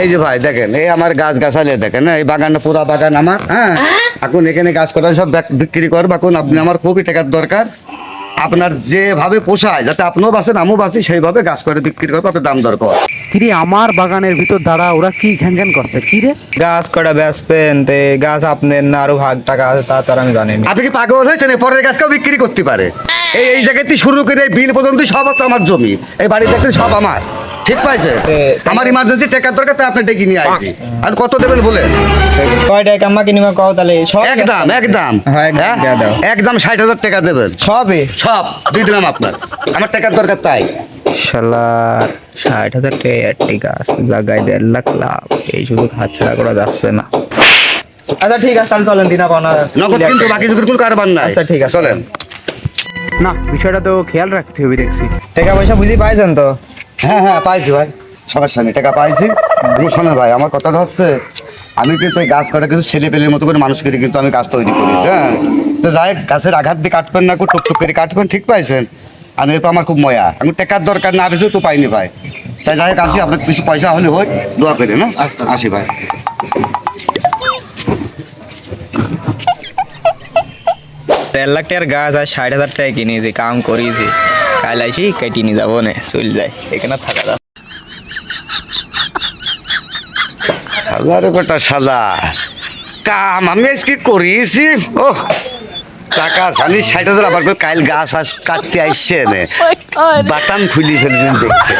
এই যে ভাই দেখেন, এই আমার গাছ গাছালি দেখেন, এই বাগানটা পুরা বাগান আমার। হ্যাঁ, এখন এখানে গাছ কটা সব বিক্রি করবো। এখন আপনি, আমার খুবই টাকার দরকার। আপনার যেভাবে পোষায়, যাতে আপনিও বাঁচেন আমিও বাঁচি, সেইভাবে গাছ করে বিক্রি করবো। আপনার দাম দরকার। কিরে আমার বাগানের ভিতর দাঁড়া, ওরা কি ঘ্যান ঘ্যান করছে? কিরে গাছ কটা বেচবেন? তে গাছ আপনার না আরো ভাগ টাকা আছে তা তো আর আমি জানি না। আপনি কি পাগল হয়েছেন? এই পরের গাছকেও বিক্রি করতে পারে। এই জায়গাতে শুরু করে এই বিল পর্যন্ত সব হচ্ছে আমার জমি। এই বাড়ি দেখছেন সব আমার। ঠিক পাইছে? আমার ইমার্জেন্সি টাকার দরকার, তাই আপনি ডেকে নিয়ে আসছি। আর কত দেবেন বলেন? কয় টাকা আমাকে নিমা কও তাহলে? সব একদম একদম। হ্যাঁ, একদম দিয়ে দাও। একদম 60,000 টাকা দেবেন। সবে সব দিয়ে দিলাম আপনার। আমার টাকার দরকার তাই। শালা 60,000 টাকা একটি গাছ, জায়গায় 1.5 লাখ লাভ। এই শুধু হাতছাড়া করা যাচ্ছে না। আচ্ছা ঠিক আছে, তাহলে চলেন দিনা পাওনা নগদ কিন্তু, বাকি যুগের কোনো কারবার নাই। আচ্ছা ঠিক আছে চলেন। না, বিষয়টা তো খেয়াল রাখতে হবে দেখছি। টাকা পয়সা বুঝি পাইছেন তো? হ্যাঁ হ্যাঁ, পাইছি ভাই, সমস্যা নেই, টাকা পাইছি। কিন্তু শোনেন ভাই, আমার কথাটা হচ্ছে, আমি কিন্তু এই গাছ কাটা কিন্তু ছেলে পেলের মতো করে মানুষ করে কিন্তু আমি গাছ তৈরি করেছি। হ্যাঁ, তো যাই হোক, গাছের আঘাত দিয়ে কাটবেন না, টুকটুক করে কাটবেন। ঠিক পাইছেন? আর এরপর আমার খুব ময়া, আমি টাকার দরকার না বেশি তো পাইনি ভাই। তাই যাই হোক, আসি, আপনার কিছু পয়সা হলে হয়, দোয়া করে না। আসি ভাই। 1.5 লাখ টাকার গাছ আর 60,000 টাকা কিনেছি, কাম করিয়েছি। কাল আসি কেটে নিয়ে যাবো না, চলে যায়, এখানে থাকা যাবে। শালারে বেটা শালা, কাম আমি আজকে করিয়েছি। ও টাকা জানি 60,000, আবার করে কাইল গাছ কাটতে আসছে এনে বাটাম খুলি ফেলবেন দেখতে।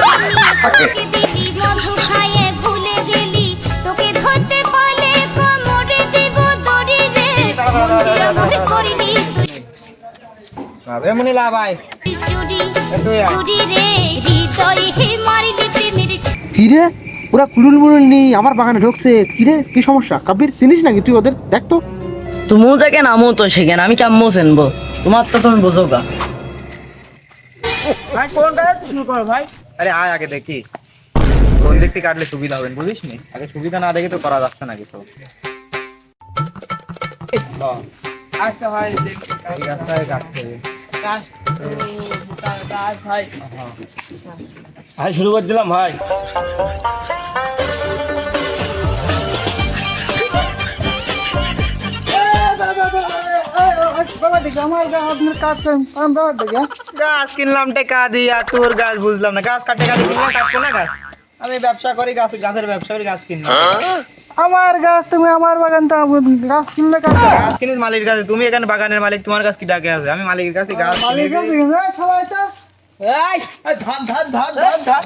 মনিলা ভাই, কিরে ওরা কুলুল মুলুল নেই আমার বাগানে ঢুকছে? কিরে কি সমস্যা? কাবির চিনিস নাকি তুই ওদের? দেখ তো। তুমি যেখানে আমো তো সেখানে আমি কেমন চেনবো? তোমার তো তুমি বোঝো গা। ভাই কোন গাছ শুরু কর ভাই? আরে আয় আগে দেখি কোন দিক থেকে কাটলে সুবিধা হবে, বুঝিস নি? আগে সুবিধা না দেখে তো করা যাচ্ছে না কিছু। আচ্ছা ভাই দেখি এই গাছটাই কাটতে হবে। ভাই শুরু করে দিলাম ভাই। গাছ কিনলাম টাকা দিয়া, তোর গাছ বুঝলাম না। গাছ কাটতে কাটতে কিনলাম, কাটবো না গাছ? আমি ব্যবসা করি, গাছের ব্যবসা করি, গাছ কিনলাম। আমার গাছ তুমি আমার বাগান তো গাছ কিনলে গাছ কিনিস মালিকের কাছে, তুমি এখানে বাগানের মালিক, তোমার কাছে কি ডাকে আছে? আমি মালিকের কাছে গাছ কিনেছি। ধর ধর ধর ধর ধর